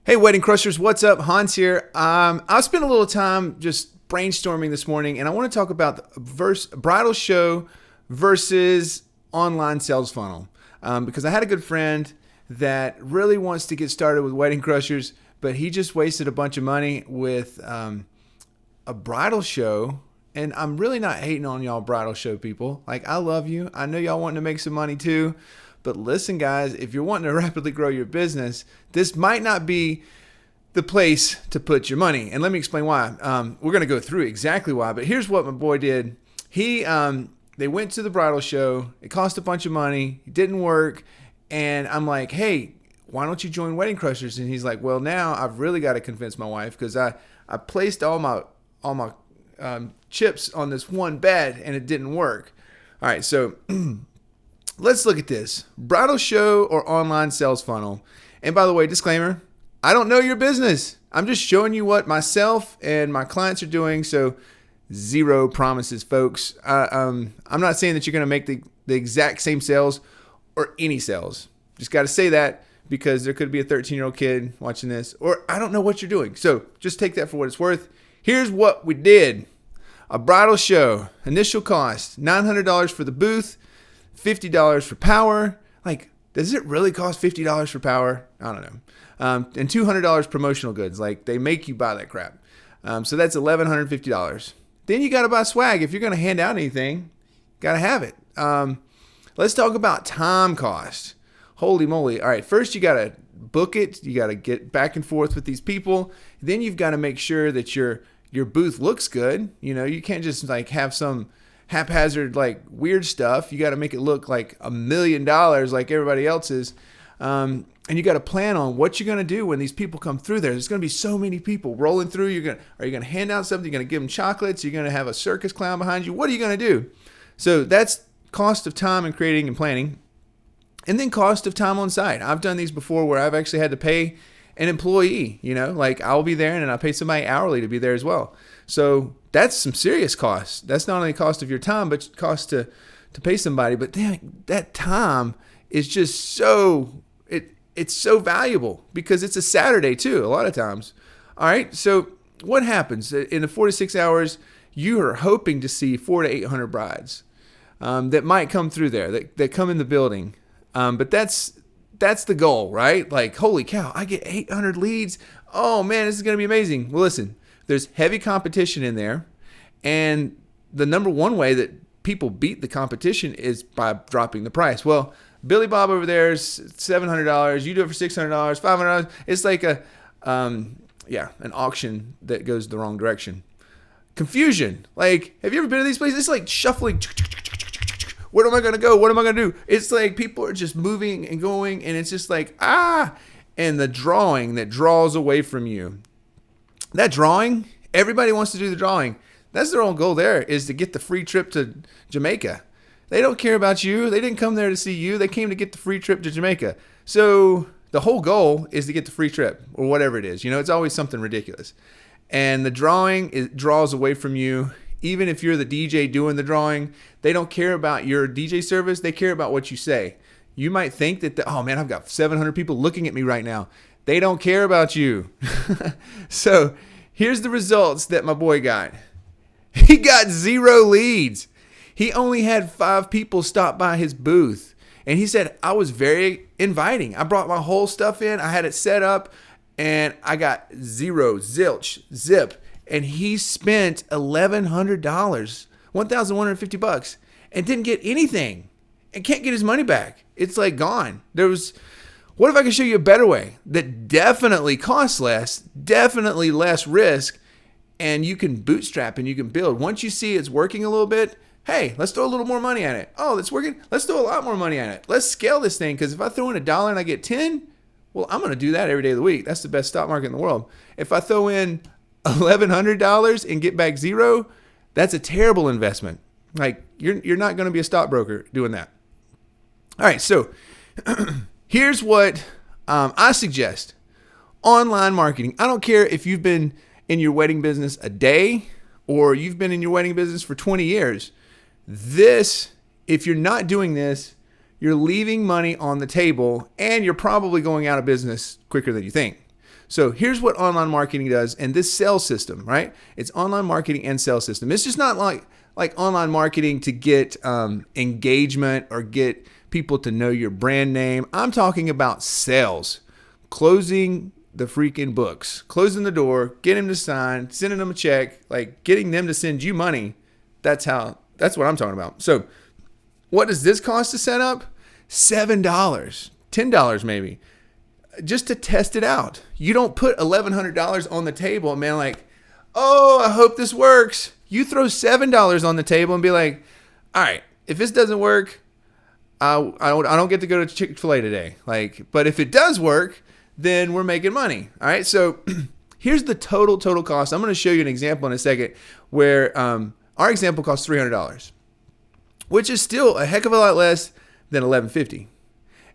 Hey, Wedding Crushers, what's up? Hans here. I spent a little time just brainstorming this morning, and I want to talk about the bridal show versus online sales funnel. Because I had a good friend that really wants to get started with Wedding Crushers, but he just wasted a bunch of money with a bridal show. And I'm really not hating on y'all bridal show people. Like, I love you. I know y'all wanting to make some money too. But listen, guys, if you're wanting to rapidly grow your business, this might not be the place to put your money. And let me explain why. We're going to go through exactly why. But here's what my boy did. They went to the bridal show. It cost a bunch of money. It didn't work. And I'm like, hey, why don't you join Wedding Crushers? And he's like, well, now I've really got to convince my wife because I placed all my chips on this one bet and it didn't work. All right, so let's look at this. Bridal show or online sales funnel. And by the way, disclaimer, I don't know your business. I'm just showing you what myself and my clients are doing. So zero promises, folks. I'm not saying that you're going to make the exact same sales or any sales. Just got to say that because there could be a 13-year-old kid watching this, or I don't know what you're doing. So just take that for what it's worth. Here's what we did. A bridal show, initial cost, $900 for the booth, $50 for power. Like, does it really cost $50 for power? I don't know. And $200 promotional goods. Like, they make you buy that crap. So that's $1,150. Then you got to buy swag. If you're going to hand out anything, got to have it. Let's talk about time cost. Holy moly. All right, first you got to book it. You got to get back and forth with these people. Then you've got to make sure that your booth looks good. You know, you can't just like have some haphazard like weird stuff. You got to make it look like $1 million like everybody else's. And you got to plan on what you're going to do when these people come through there. There's going to be so many people rolling through. Are you going to hand out something? You're going to give them chocolates? You're going to have a circus clown behind you? What are you going to do? So that's cost of time and creating and planning. And then cost of time on site. I've done these before where I've actually had to pay an employee, like I'll be there and I pay somebody hourly to be there as well. So that's some serious costs. That's not only cost of your time, but cost to pay somebody. But that time is just it's so valuable because it's a Saturday too, a lot of times. All right. So what happens in the 4 to 6 hours? You are hoping to see 400 to 800 brides that might come through there, that come in the building. But that's the goal, right? Like, holy cow, I get 800 leads. Oh man, this is going to be amazing. Well, listen, there's heavy competition in there. And the number one way that people beat the competition is by dropping the price. Well, Billy Bob over there is $700. You do it for $600, $500. It's like an auction that goes the wrong direction. Confusion. Like, have you ever been to these places? It's like shuffling. Where am I going to go? What am I going to do? It's like people are just moving and going, and it's just like, and the drawing that draws away from you. That drawing, everybody wants to do the drawing. That's their own goal there, is to get the free trip to Jamaica. They don't care about you. They didn't come there to see you. They came to get the free trip to Jamaica. So the whole goal is to get the free trip or whatever it is. It's always something ridiculous. And the drawing, it draws away from you. Even if you're the DJ doing the drawing, they don't care about your DJ service. They care about what you say. You might think that, oh man, I've got 700 people looking at me right now. They don't care about you. So here's the results that my boy got. He got 0 leads. He only had 5 people stop by his booth. And he said, I was very inviting. I brought my whole stuff in. I had it set up and I got 0, zilch, zip. And he spent $1,100, $1,150 and didn't get anything and can't get his money back. It's like gone. What if I could show you a better way that definitely costs less, definitely less risk, and you can bootstrap and you can build. Once you see it's working a little bit, hey, let's throw a little more money at it. Oh, it's working. Let's throw a lot more money at it. Let's scale this thing, because if I throw in $1 and I get 10, well, I'm going to do that every day of the week. That's the best stock market in the world. If I throw in $1,100 and get back 0, that's a terrible investment. Like, you're not going to be a stockbroker doing that. All right, so here's what I suggest. Online marketing. I don't care if you've been in your wedding business a day or you've been in your wedding business for 20 years. If you're not doing this, you're leaving money on the table and you're probably going out of business quicker than you think. So here's what online marketing does, and this sales system, right? It's online marketing and sales system. It's just not like online marketing to get engagement or get people to know your brand name. I'm talking about sales, closing the freaking books, closing the door, getting them to sign, sending them a check, like getting them to send you money. That's what I'm talking about. So what does this cost to set up? $7, $10 maybe, just to test it out. You don't put $1,100 on the table, man, like, oh, I hope this works. You throw $7 on the table and be like, all right, if this doesn't work, I don't get to go to Chick-fil-A today. Like, but if it does work, then we're making money. All right. So here's the total cost. I'm going to show you an example in a second where our example costs $300, which is still a heck of a lot less than $1,150.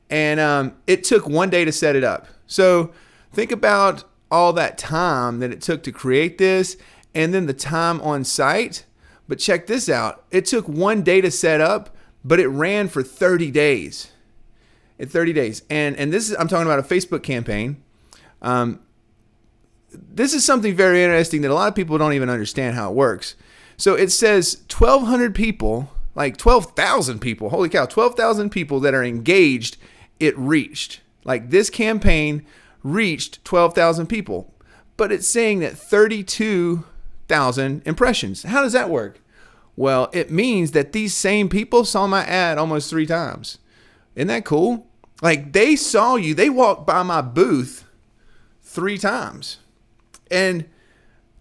And it took 1 day to set it up. So think about all that time that it took to create this and then the time on site. But check this out. It took 1 day to set up, but it ran for 30 days. In 30 days. And this is, I'm talking about a Facebook campaign. This is something very interesting that a lot of people don't even understand how it works. So it says 1,200 people, like 12,000 people, holy cow, 12,000 people that are engaged, it reached. Like this campaign reached 12,000 people, but it's saying that 32,000 impressions. How does that work? Well, it means that these same people saw my ad almost 3 times. Isn't that cool? Like they saw you, they walked by my booth 3 times. And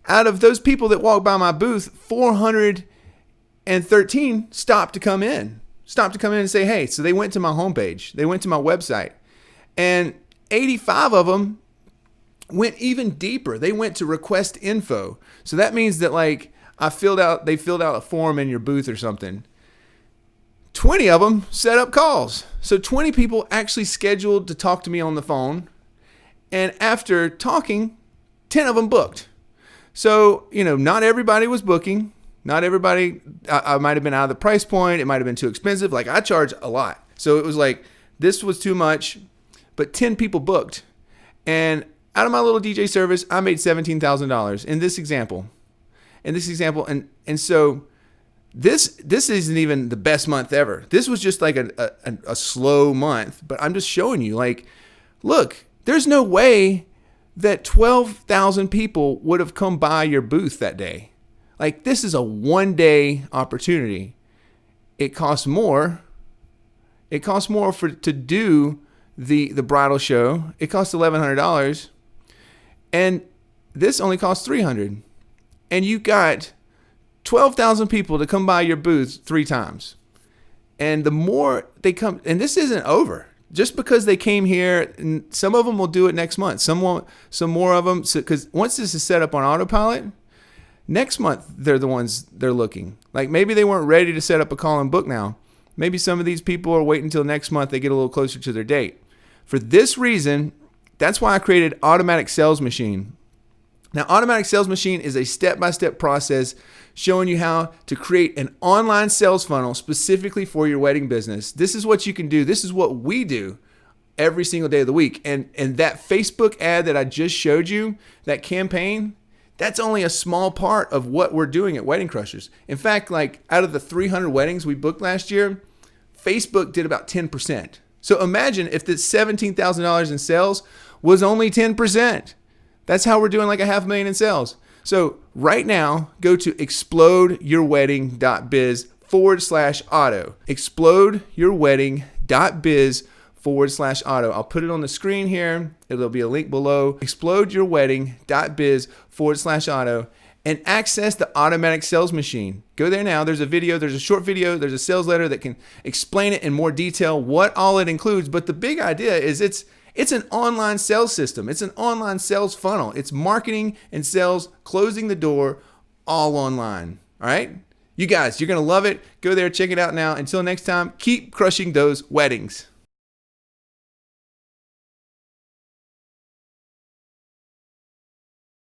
out of those people that walked by my booth, 413 stopped to come in and say, hey. So they went to my homepage. They went to my website. And 85 of them went even deeper. They went to request info. So that means that like they filled out a form in your booth or something. 20 of them set up calls. So 20 people actually scheduled to talk to me on the phone. And after talking, 10 of them booked. So, not everybody was booking. Not everybody, I might have been out of the price point. It might have been too expensive. Like I charge a lot. So it was like, this was too much, but 10 people booked. And out of my little DJ service, I made $17,000 in this example. And so this isn't even the best month ever. This was just like a slow month, but I'm just showing you like, look, there's no way that 12,000 people would have come by your booth that day. Like this is a 1 day opportunity. It costs more. It costs more to do the bridal show. It costs $1,100, and this only costs $300. And you got 12,000 people to come by your booth 3 times. And the more they come, and this isn't over. Just because they came here, and some of them will do it next month. Some won't. Some more of them, because once this is set up on autopilot, next month they're the ones they're looking. Like maybe they weren't ready to set up a call and book now. Maybe some of these people are waiting until next month. They get a little closer to their date. For this reason, that's why I created Automatic Sales Machine. Now, Automatic Sales Machine is a step-by-step process showing you how to create an online sales funnel specifically for your wedding business. This is what you can do. This is what we do every single day of the week. And that Facebook ad that I just showed you, that campaign, that's only a small part of what we're doing at Wedding Crushers. In fact, like out of the 300 weddings we booked last year, Facebook did about 10%. So imagine if the $17,000 in sales was only 10%. That's how we're doing like $500,000 in sales. So right now, go to explodeyourwedding.biz/auto. explodeyourwedding.biz/auto. I'll put it on the screen here. There'll be a link below. explodeyourwedding.biz/auto and access the Automatic Sales Machine. Go there now. There's a video. There's a short video. There's a sales letter that can explain it in more detail, what all it includes. But the big idea is it's an online sales system. It's an online sales funnel. It's marketing and sales, closing the door, all online. All right? You guys, you're going to love it. Go there, check it out now. Until next time, keep crushing those weddings.